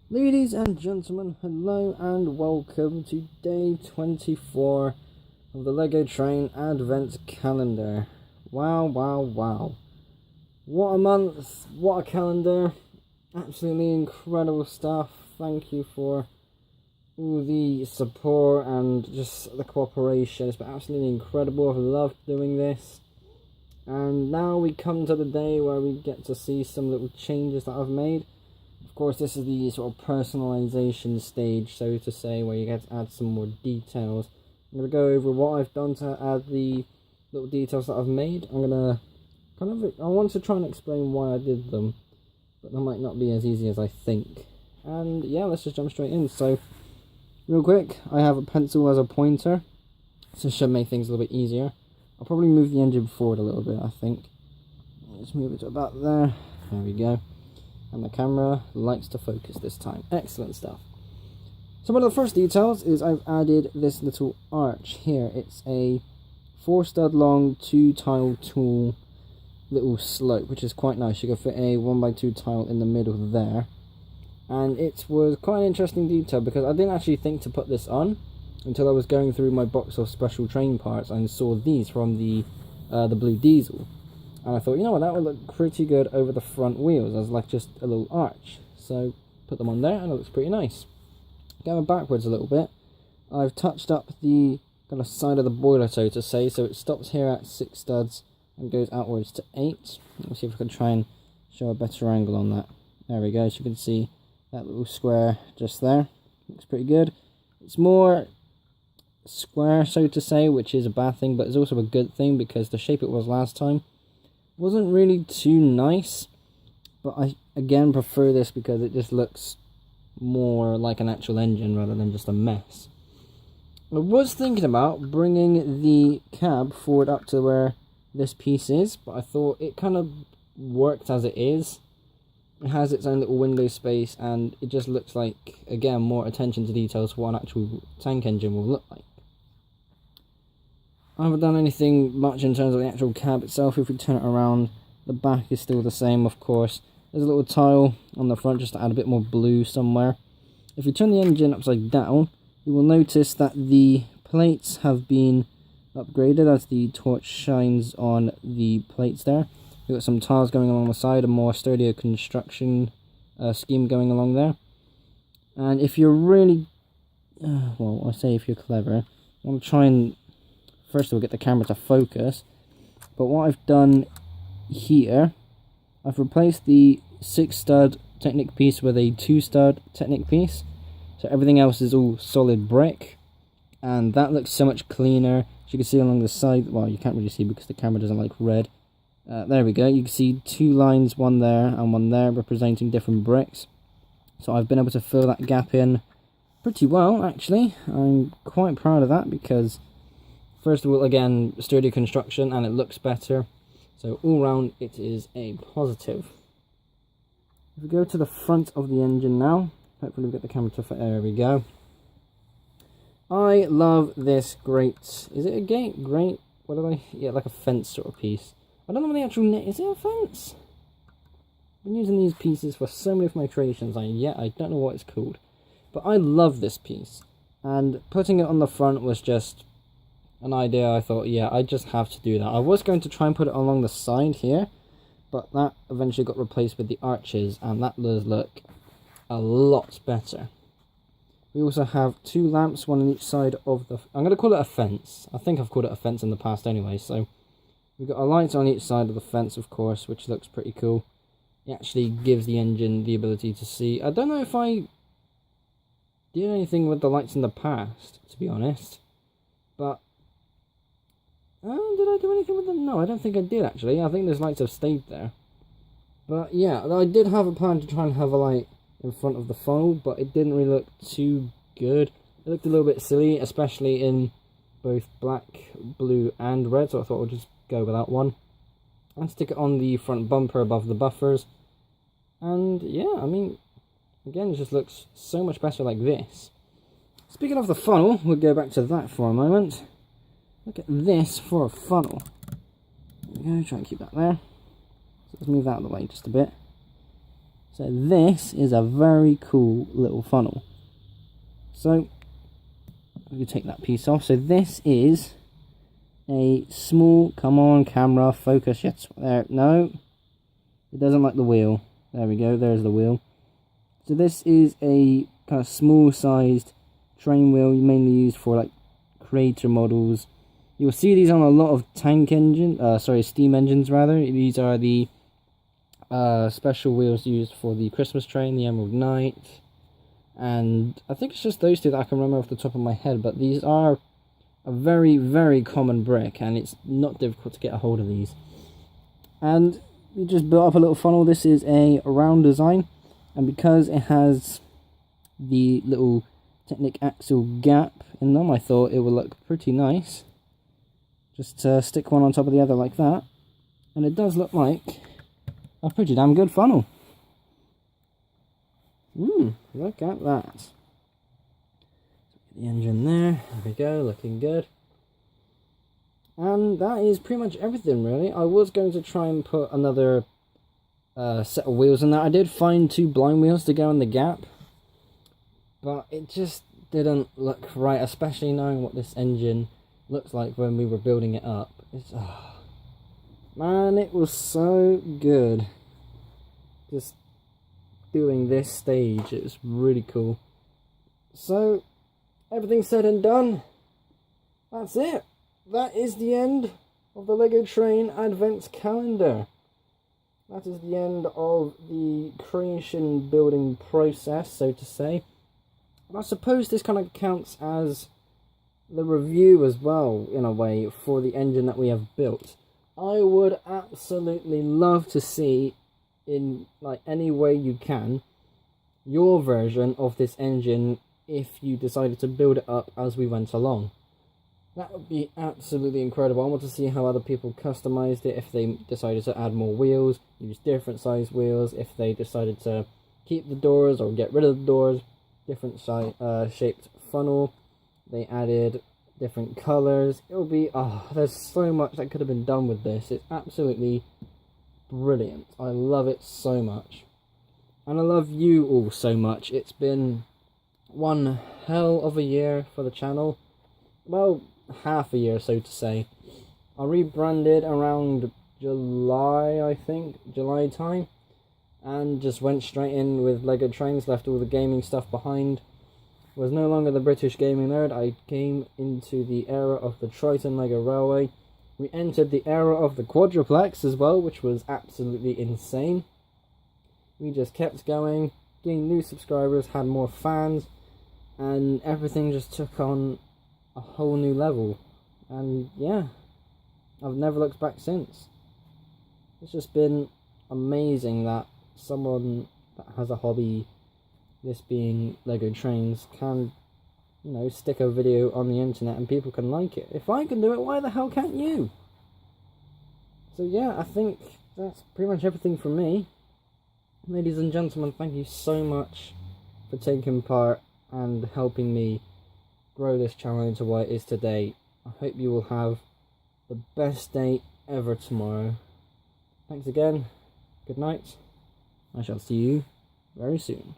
Ladies and gentlemen, hello and welcome to day 24 of the LEGO Train Advent Calendar. Wow, wow, wow. What a month, what a calendar. Absolutely incredible stuff. Thank you for all the support and just the cooperation. It's been absolutely incredible. I've loved doing this. And now we come to the day where we get to see some little changes that I've made. Of course, this is the sort of personalization stage, so to say, where you get to add some more details. I'm going to go over what I've done to add the little details that I've made. I'm going to I want to try and explain why I did them, but that might not be as easy as I think. And yeah, let's just jump straight in. So, real quick, I have a pencil as a pointer, so it should make things a little bit easier. I'll probably move the engine forward a little bit, I think. Let's move it to about there. There we go. And the camera likes to focus this time. Excellent stuff. So one of the first details is I've added this little arch here. It's a 4-stud long 2-tile tool little slope, which is quite nice. You can fit a 1x2 tile in the middle there. And it was quite an interesting detail because I didn't actually think to put this on until I was going through my box of special train parts and saw these from the Blue Diesel. And I thought, you know what, that would look pretty good over the front wheels as like just a little arch. So put them on there and it looks pretty nice. Going backwards a little bit, I've touched up the kind of side of the boiler, so to say. So it stops here at 6 studs and goes outwards to 8. Let's see if I can try and show a better angle on that. There we go, so you can see that little square just there. Looks pretty good. It's more square, so to say, which is a bad thing, but it's also a good thing because the shape it was last time wasn't really too nice, but I again prefer this because it just looks more like an actual engine rather than just a mess. I was thinking about bringing the cab forward up to where this piece is, but I thought it kind of worked as it is. It has its own little window space and it just looks like, again, more attention to details for what an actual tank engine will look like. I haven't done anything much in terms of the actual cab itself. If we turn it around, the back is still the same, of course. There's a little tile on the front just to add a bit more blue somewhere. If you turn the engine upside down, you will notice that the plates have been upgraded as the torch shines on the plates there. We've got some tiles going along the side, a more sturdier construction scheme going along there. And if you're really, well, I say if you're clever, I want to try and first of all get the camera to focus, but what I've done here, I've replaced the 6-stud Technic piece with a 2-stud Technic piece, so everything else is all solid brick, and that looks so much cleaner. As you can see along the side, well, you can't really see because the camera doesn't like red. There we go, you can see 2 lines, one there and one there, representing different bricks. So I've been able to fill that gap in pretty well, actually. I'm quite proud of that because first of all, again, sturdy construction and it looks better. So all round, it is a positive. If we go to the front of the engine now, hopefully we get the camera to fit. There we go. I love this grate. Is it a gate? Grate? What did I? Yeah, like a fence sort of piece. I don't know what the actual is it a fence? I've been using these pieces for so many of my creations, and yet I don't know what it's called. But I love this piece. And putting it on the front was just an idea. I thought, yeah, I just have to do that. I was going to try and put it along the side here, but that eventually got replaced with the arches, and that does look a lot better. We also have 2 lamps, one on each side of the... I'm going to call it a fence. I think I've called it a fence in the past anyway, so we've got a light on each side of the fence, of course, which looks pretty cool. It actually gives the engine the ability to see. I don't know if I did anything with the lights in the past, to be honest, but did I do anything with them? No, I don't think I did, actually. I think those lights have stayed there. But yeah, I did have a plan to try and have a light in front of the funnel, but it didn't really look too good. It looked a little bit silly, especially in both black, blue and red, so I thought I'd just go with that one. And stick it on the front bumper above the buffers. And yeah, I mean, again, it just looks so much better like this. Speaking of the funnel, we'll go back to that for a moment. Look at this for a funnel. There we go, try and keep that there. So let's move that out of the way just a bit. So this is a very cool little funnel. So we can take that piece off. So this is a small, come on camera, focus, yes, there, no, it doesn't like the wheel. There we go, there's the wheel. So this is a kind of small sized train wheel, mainly used for like creator models. You'll see these on a lot of steam engines rather. These are the special wheels used for the Christmas train, the Emerald Knight, and I think it's just those two that I can remember off the top of my head, but these are a very, very common brick, and it's not difficult to get a hold of these. And we just built up a little funnel. This is a round design, and because it has the little Technic axle gap in them, I thought it would look pretty nice. Just stick one on top of the other like that, and it does look like a pretty damn good funnel. Look at that. The engine there we go, looking good. And that is pretty much everything really. I was going to try and put another set of wheels in there. I did find 2 blind wheels to go in the gap, but it just didn't look right, especially knowing what this engine looks like when we were building it up. It's man, it was so good just doing this stage. It was really cool. So everything said and done, that's it. That is the end of the LEGO Train Advent Calendar. That is the end of the creation building process, so to say. I suppose this kind of counts as the review as well, in a way, for the engine that we have built. I would absolutely love to see, in like any way you can, your version of this engine if you decided to build it up as we went along. That would be absolutely incredible. I want to see how other people customized it, if they decided to add more wheels, use different size wheels, if they decided to keep the doors or get rid of the doors, different shaped funnel, they added different colors. It will be, there's so much that could have been done with this. It's absolutely brilliant. I love it so much. And I love you all so much. It's been one hell of a year for the channel. Well, half a year, so to say. I rebranded around July, I think, July time, and just went straight in with LEGO Trains, left all the gaming stuff behind. Was no longer the British gaming nerd. I came into the era of the Triton LEGO Railway. We entered the era of the quadruplex as well, which was absolutely insane. We just kept going, gained new subscribers, had more fans, and everything just took on a whole new level. And yeah, I've never looked back since. It's just been amazing that someone that has a hobby, this being LEGO Trains, can, you know, stick a video on the internet and people can like it. If I can do it, why the hell can't you? So yeah, I think that's pretty much everything from me. Ladies and gentlemen, thank you so much for taking part and helping me grow this channel into what it is today. I hope you will have the best day ever tomorrow. Thanks again. Good night. I shall see you very soon.